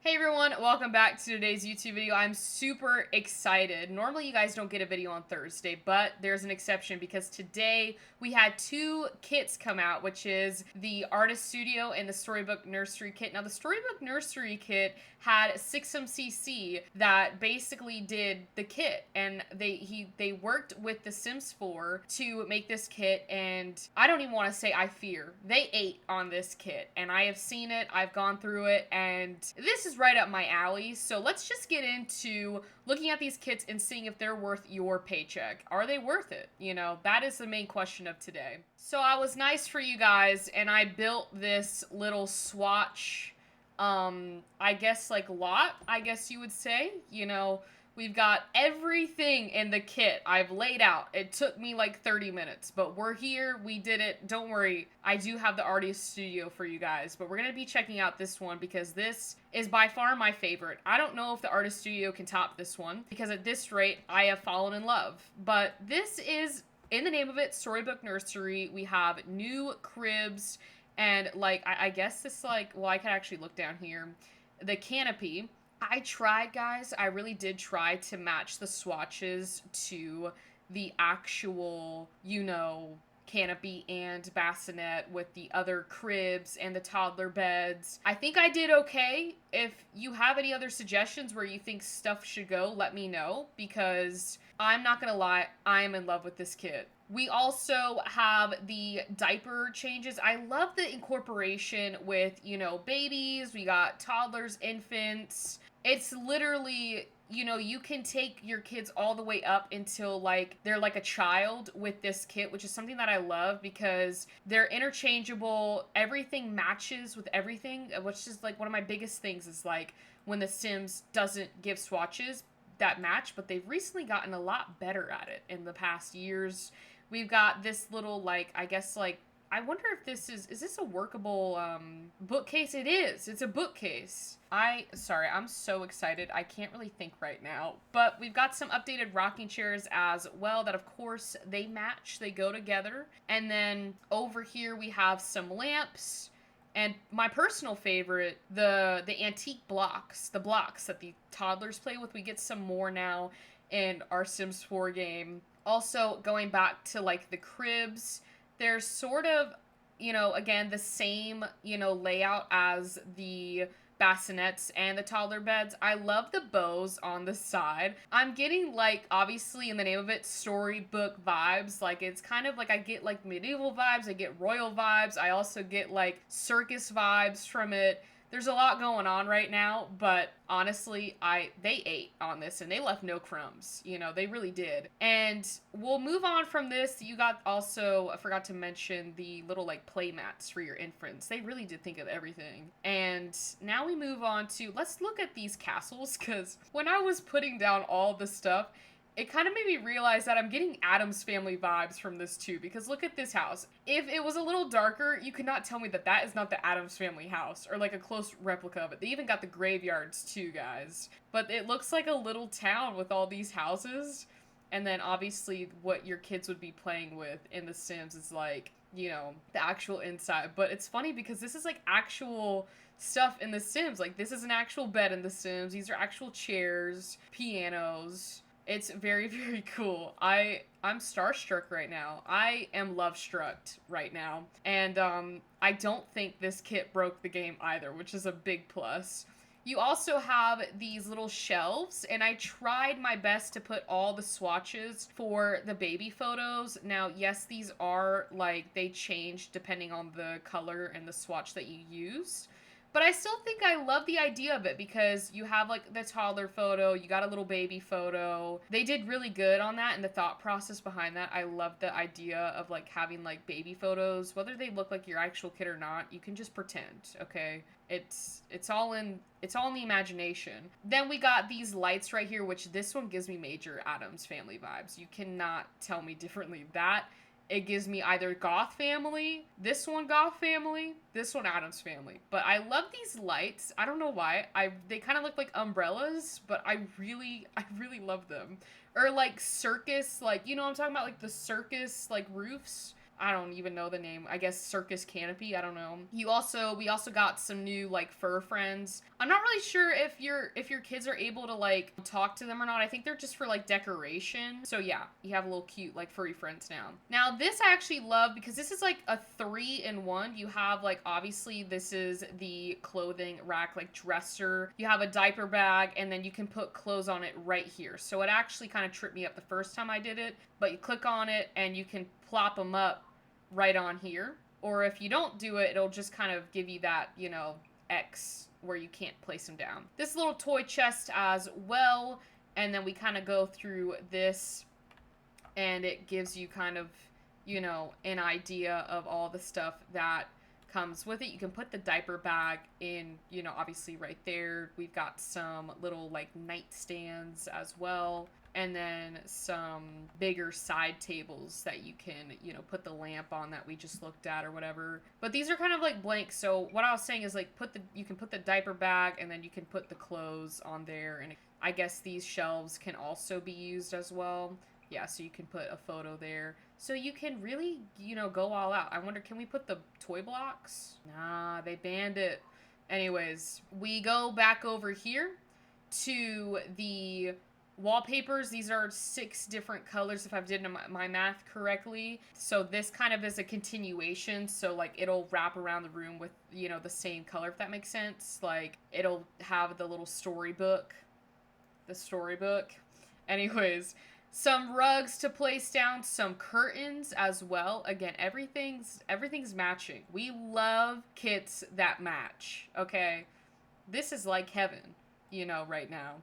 Hey everyone, welcome back to today's YouTube video. I'm super excited. Normally you guys don't get a video on Thursday, but there's an exception because today we had two kits come out, which is the Artist Studio and the Storybook Nursery kit. Now the Storybook Nursery kit had SimCC that basically did the kit, and they worked with The Sims 4 to make this kit, and I don't even want to say I fear. They ate on this kit, and I have seen it, I've gone through it, and this is right up my alley. So let's just get into looking at these kits and seeing if they're worth your paycheck. Are they worth it? You know, that is the main question of today. So I was nice for you guys, and I built this little swatch, I guess like lot, I guess you would say. You know, we've got everything in the kit I've laid out. It took me like 30 minutes, but we're here. We did it. Don't worry. I do have the Artist Studio for you guys, but we're going to be checking out this one because this is by far my favorite. I don't know if the Artist Studio can top this one because at this rate, I have fallen in love. But this is, in the name of it, Storybook Nursery. We have new cribs and like, I guess this like, well, I could actually look down here. The canopy. I tried, guys. I really did try to match the swatches to the actual, you know, canopy and bassinet with the other cribs and the toddler beds. I think I did okay. If you have any other suggestions where you think stuff should go, let me know, because I'm not gonna lie, I am in love with this kit. We also have the diaper changes. I love the incorporation with, you know, babies. We got toddlers, infants. It's literally, you know, you can take your kids all the way up until like they're like a child with this kit, which is something that I love because they're interchangeable. Everything matches with everything, which is like one of my biggest things is like when The Sims doesn't give swatches that match, but they've recently gotten a lot better at it in the past years. We've got this little, like, I guess, like, I wonder if this is this a workable, bookcase? It is. It's a bookcase. Sorry, I'm so excited. I can't really think right now. But we've got some updated rocking chairs as well that, of course, they match. They go together. And then over here we have some lamps. And my personal favorite, the antique blocks. The blocks that the toddlers play with. We get some more now in our Sims 4 game. Also, going back to, like, the cribs, they're sort of, you know, again, the same, you know, layout as the bassinets and the toddler beds. I love the bows on the side. I'm getting, like, obviously, in the name of it, storybook vibes. Like, it's kind of like I get, like, medieval vibes. I get royal vibes. I also get, like, circus vibes from it. There's a lot going on right now, but honestly, they ate on this and they left no crumbs. You know, they really did. And we'll move on from this. You got also, I forgot to mention the little like play mats for your infants. They really did think of everything. And now we move on to, let's look at these castles, because when I was putting down all the stuff, it kind of made me realize that I'm getting Addams Family vibes from this too, because look at this house. If it was a little darker, you could not tell me that that is not the Addams Family house, or like a close replica of it. They even got the graveyards too, guys. But it looks like a little town with all these houses, and then obviously what your kids would be playing with in The Sims is like, you know, the actual inside. But it's funny because this is like actual stuff in The Sims. Like, this is an actual bed in The Sims. These are actual chairs, pianos. It's very, very cool. I'm starstruck right now. I am love-struck right now. And I don't think this kit broke the game either, which is a big plus. You also have these little shelves, and I tried my best to put all the swatches for the baby photos. Now, yes, these are, like, they change depending on the color and the swatch that you use. But I still think I love the idea of it because you have, like, the toddler photo, you got a little baby photo. They did really good on that and the thought process behind that. I love the idea of, like, having, like, baby photos. Whether they look like your actual kid or not, you can just pretend, okay? It's all in the imagination. Then we got these lights right here, which this one gives me major Addams Family vibes. You cannot tell me differently. It gives me either Goth Family, this one Goth Family, this one Addams Family. But I love these lights. I don't know why. They kind of look like umbrellas, but I really love them. Or like circus, like, you know what I'm talking about? Like the circus, like roofs. I don't even know the name. I guess Circus Canopy. I don't know. We also got some new like fur friends. I'm not really sure if your kids are able to like talk to them or not. I think they're just for like decoration. So yeah, you have a little cute like furry friends now. Now this I actually love because this is like a 3-in-1. You have like obviously this is the clothing rack, like dresser. You have a diaper bag, and then you can put clothes on it right here. So it actually kind of tripped me up the first time I did it, but you click on it and you can plop them up right on here. Or if you don't do it, it'll just kind of give you that, you know, X where you can't place them down. This little toy chest as well, and then we kind of go through this, and it gives you kind of, you know, an idea of all the stuff that comes with it. You can put the diaper bag in, you know, obviously right there. We've got some little like nightstands as well, and then some bigger side tables that you can, you know, put the lamp on that we just looked at or whatever. But these are kind of like blank. So what I was saying is like you can put the diaper bag, and then you can put the clothes on there. And I guess these shelves can also be used as well. Yeah, so you can put a photo there. So you can really, you know, go all out. I wonder, can we put the toy blocks? Nah, they banned it. Anyways, we go back over here to the wallpapers. These are 6 different colors if I've did my math correctly. So this kind of is a continuation. So like it'll wrap around the room with, you know, the same color, if that makes sense. Like it'll have the little storybook. Anyways, some rugs to place down, some curtains as well. Again, everything's matching. We love kits that match, okay? This is like heaven, you know, right now.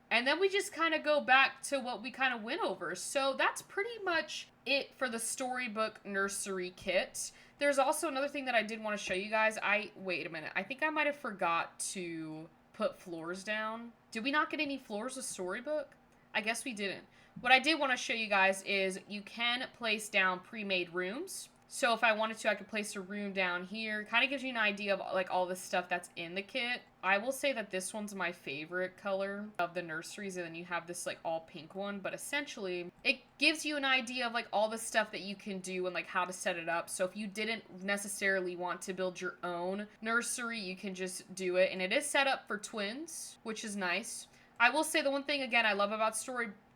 And then we just kind of go back to what we kind of went over. So that's pretty much it for the Storybook Nursery kit. There's also another thing that I did want to show you guys. Wait a minute. I think I might have forgot to put floors down. Did we not get any floors with Storybook? I guess we didn't. What I did want to show you guys is you can place down pre-made rooms. So if I wanted to, I could place a room down here. Kind of gives you an idea of like all the stuff that's in the kit. I will say that this one's my favorite color of the nurseries, and then you have this like all pink one. But essentially, it gives you an idea of like all the stuff that you can do and like how to set it up. So if you didn't necessarily want to build your own nursery, you can just do it. And it is set up for twins, which is nice. I will say the one thing again I love about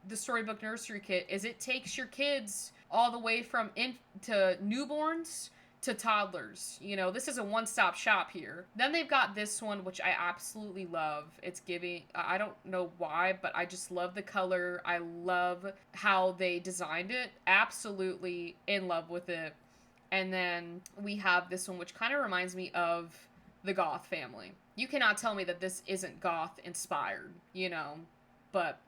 the Storybook Nursery kit is it takes your kids all the way from to newborns to toddlers. You know, this is a one-stop shop here. Then they've got this one, which I absolutely love. It's giving, I don't know why, but I just love the color. I love how they designed it. Absolutely in love with it. And then we have this one, which kind of reminds me of the Goth family. You cannot tell me that this isn't Goth inspired, you know, but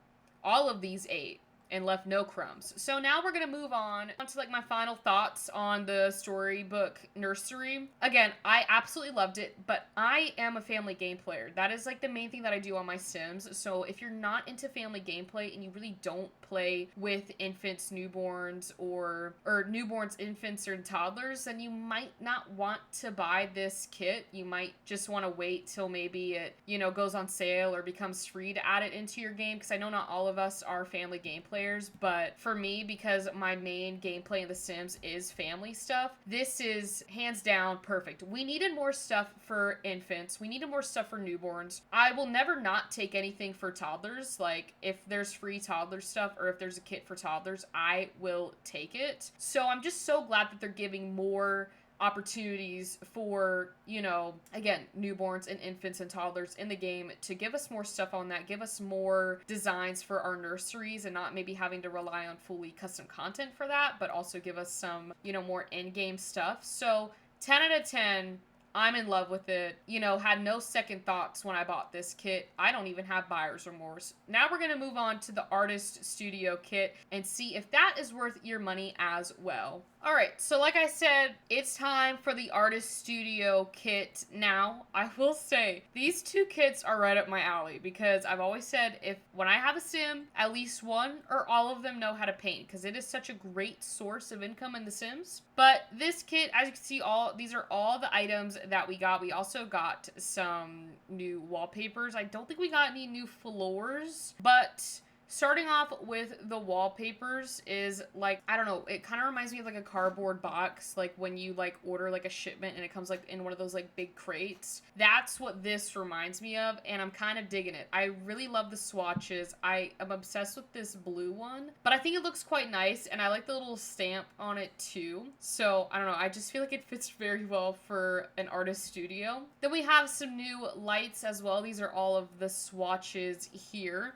all of these ate and left no crumbs. So now we're going to move on to like my final thoughts on the Storybook Nursery. Again, I absolutely loved it, but I am a family game player. That is like the main thing that I do on my Sims. So if you're not into family gameplay and you really don't play with infants, newborns, or newborns, infants, or toddlers, then you might not want to buy this kit. You might just want to wait till maybe it, you know, goes on sale or becomes free to add it into your game, because I know not all of us are family game players, but for me, because my main gameplay in The Sims is family stuff, this is hands down perfect. We needed more stuff for infants. We needed more stuff for newborns. I will never not take anything for toddlers. Like, if there's free toddler stuff or if there's a kit for toddlers, I will take it. So I'm just so glad that they're giving more opportunities for, you know, again, newborns and infants and toddlers in the game to give us more stuff on that, give us more designs for our nurseries, and not maybe having to rely on fully custom content for that, but also give us some, you know, more in-game stuff. So 10 out of 10. I'm in love with it. You know, had no second thoughts when I bought this kit. I don't even have buyer's remorse. Now we're going to move on to the Artist Studio kit and see if that is worth your money as well. Alright, so like I said, it's time for the Artist Studio kit. Now, I will say, these two kits are right up my alley, because I've always said when I have a Sim, at least one or all of them know how to paint, because it is such a great source of income in The Sims. But this kit, as you can see, these are all the items that we got. We also got some new wallpapers. I don't think we got any new floors, but Starting off with the wallpapers is like, I don't know, it kind of reminds me of like a cardboard box, like when you like order like a shipment and it comes like in one of those like big crates. That's what this reminds me of, and I'm kind of digging it. I really love the swatches. I am obsessed with this blue one, but I think it looks quite nice, and I like the little stamp on it too. So I don't know, I just feel like it fits very well for an artist studio. Then we have some new lights as well. These are all of the swatches here.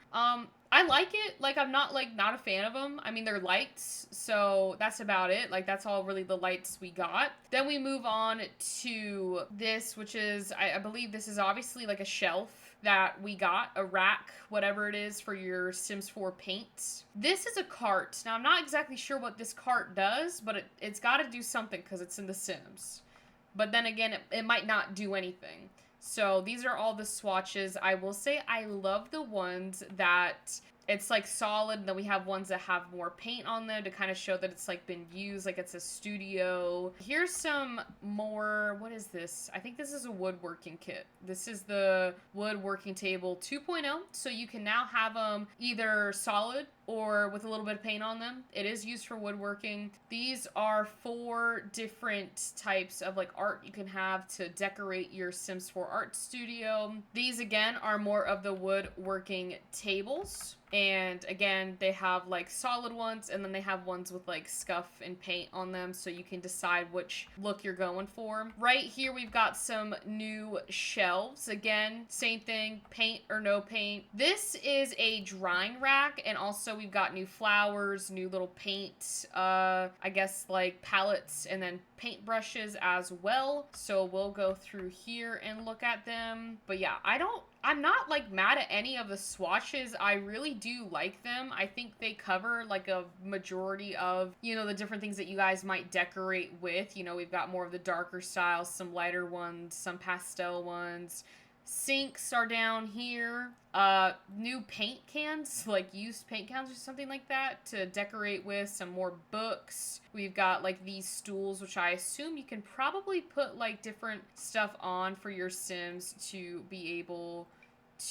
I like it. Like, I'm not not a fan of them. I mean, they're lights, so that's about it. Like, that's all really the lights we got. Then we move on to this, which is, I believe this is obviously like a shelf that we got, a rack, whatever it is, for your Sims 4 paints. This is a cart. Now, I'm not exactly sure what this cart does, but it's got to do something because it's in The Sims. But then again, it might not do anything. So these are all the swatches. I will say I love the ones that it's like solid, and then we have ones that have more paint on them to kind of show that it's like been used, like it's a studio. Here's some more, what is this? I think this is a woodworking kit. This is the woodworking table 2.0. So you can now have them either solid or with a little bit of paint on them. It is used for woodworking. These are 4 different types of like art you can have to decorate your Sims 4 art studio. These again are more of the woodworking tables. And again, they have like solid ones, and then they have ones with like scuff and paint on them, so you can decide which look you're going for. Right here, we've got some new shelves. Again, same thing, paint or no paint. This is a drying rack, and also we've got new flowers, new little paint, I guess like palettes, and then paint brushes as well. So we'll go through here and look at them. But yeah, I'm not like mad at any of the swatches. I really do like them. I think they cover like a majority of, you know, the different things that you guys might decorate with. You know, we've got more of the darker styles, some lighter ones, some pastel ones. Sinks are down here. New paint cans, like used paint cans or something like that to decorate with. Some more books. We've got like these stools, which I assume you can probably put like different stuff on for your Sims to be able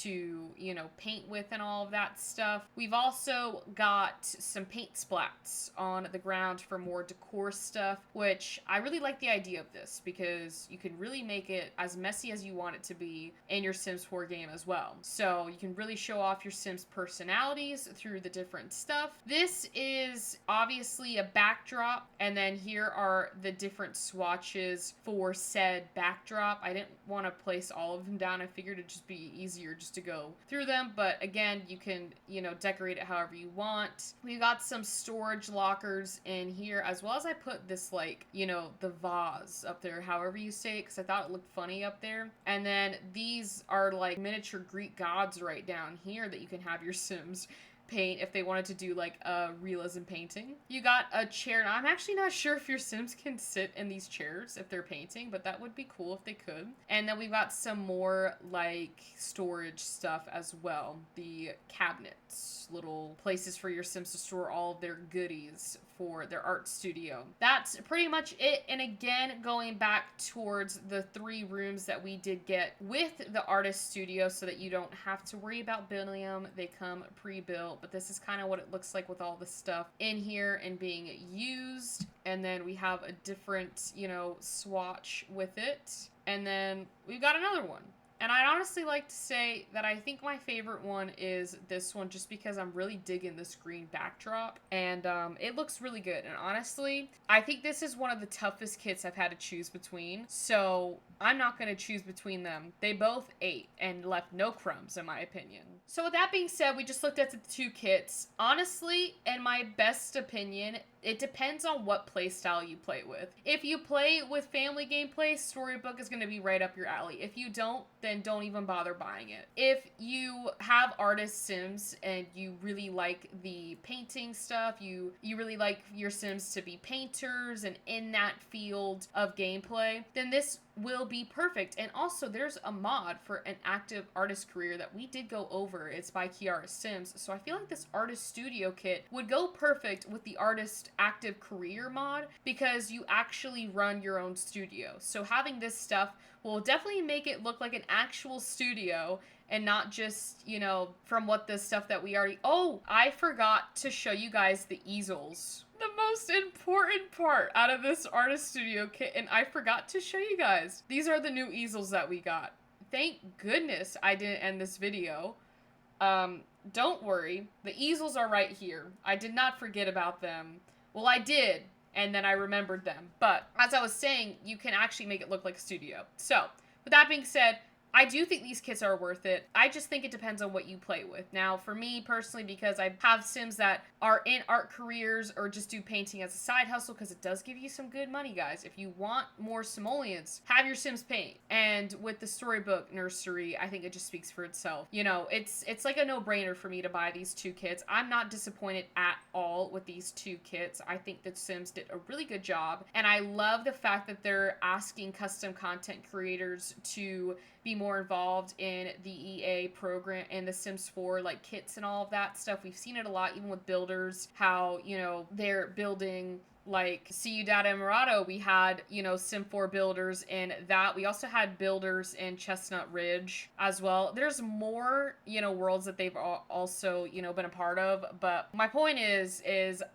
to, you know, paint with and all of that stuff. We've also got some paint splats on the ground for more decor stuff, which I really like the idea of this because you can really make it as messy as you want it to be in your Sims 4 game as well. So you can really show off your Sims personalities through the different stuff. This is obviously a backdrop, and then here are the different swatches for said backdrop. I didn't want to place all of them down. I figured it'd just be easier just to go through them, but again, you can, you know, decorate it however you want. We got some storage lockers in here, as well as I put this like, you know, the vase up there, however you say it, because I thought it looked funny up there. And then these are like miniature Greek gods right down here that you can have your Sims paint if they wanted to do like a realism painting. You got a chair. Now, I'm actually not sure if your Sims can sit in these chairs if they're painting, but that would be cool if they could. And then we've got some more like storage stuff as well. The cabinets, little places for your Sims to store all of their goodies for their art studio. That's pretty much it. And again, going back towards the 3 rooms that we did get with the artist studio so that you don't have to worry about building them. They come pre-built, but this is kind of what it looks like with all the stuff in here and being used. And then we have a different, you know, swatch with it. And then we've got another one. And I'd honestly like to say that I think my favorite one is this one, just because I'm really digging this green backdrop, and it looks really good. And honestly, I think this is one of the toughest kits I've had to choose between, so I'm not going to choose between them. They both ate and left no crumbs, in my opinion. So with that being said, we just looked at the 2 kits. Honestly, in my best opinion, it depends on what playstyle you play with. If you play with family gameplay, Storybook is going to be right up your alley. If you don't, then don't even bother buying it. If you have artist Sims and you really like the painting stuff, you really like your Sims to be painters and in that field of gameplay, then this will be perfect. And also, there's a mod for an active artist career that we did go over. It's by Kiara Sims. So I feel like this artist studio kit would go perfect with the artist active career mod because you actually run your own studio. So having this stuff will definitely make it look like an actual studio, and not just, you know, from what the stuff that we already. Oh, I forgot to show you guys the easels. The most important part out of this artist studio kit, and I forgot to show you guys. These are the new easels that we got. Thank goodness I didn't end this video. Don't worry. The easels are right here. I did not forget about them. Well, I did, and then I remembered them. But as I was saying, you can actually make it look like a studio. So, with that being said, I do think these kits are worth it. I just think it depends on what you play with. Now, for me personally, because I have Sims that are in art careers or just do painting as a side hustle, because it does give you some good money, guys. If you want more simoleons, have your Sims paint. And with the Storybook Nursery, I think it just speaks for itself. You know, it's like a no-brainer for me to buy these two kits. I'm not disappointed at all with these two kits. I think that Sims did a really good job. And I love the fact that they're asking custom content creators to be more involved in the EA program and the Sims 4 like kits and all of that stuff. We've seen it a lot even with builders, how, you know, they're building like Ciudad Emirado. We had, you know, Sim 4 builders in that. We also had builders in Chestnut Ridge as well. There's more, you know, worlds that they've also, you know, been a part of. But my point is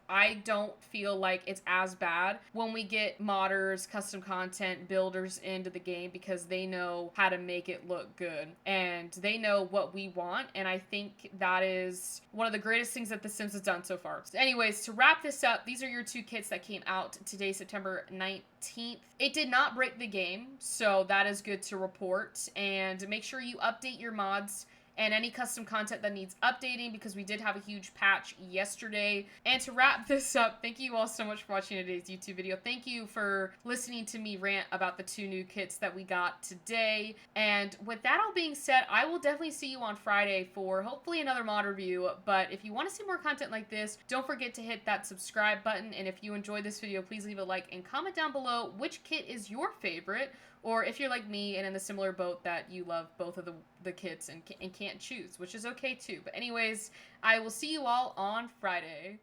I don't feel like it's as bad when we get modders, custom content, builders into the game, because they know how to make it look good and they know what we want. And I think that is one of the greatest things that The Sims has done so far. So anyways, to wrap this up, these are your two kits that came out today, September 19th. It did not break the game, so that is good to report. And make sure you update your mods and any custom content that needs updating, because we did have a huge patch yesterday. And to wrap this up, thank you all so much for watching today's YouTube video. Thank you for listening to me rant about the two new kits that we got today. And with that all being said, I will definitely see you on Friday for hopefully another mod review. But if you want to see more content like this, don't forget to hit that subscribe button. And if you enjoyed this video, please leave a like and comment down below which kit is your favorite. Or if you're like me and in the similar boat that you love both of the kits and can't choose, which is okay too. But anyways, I will see you all on Friday.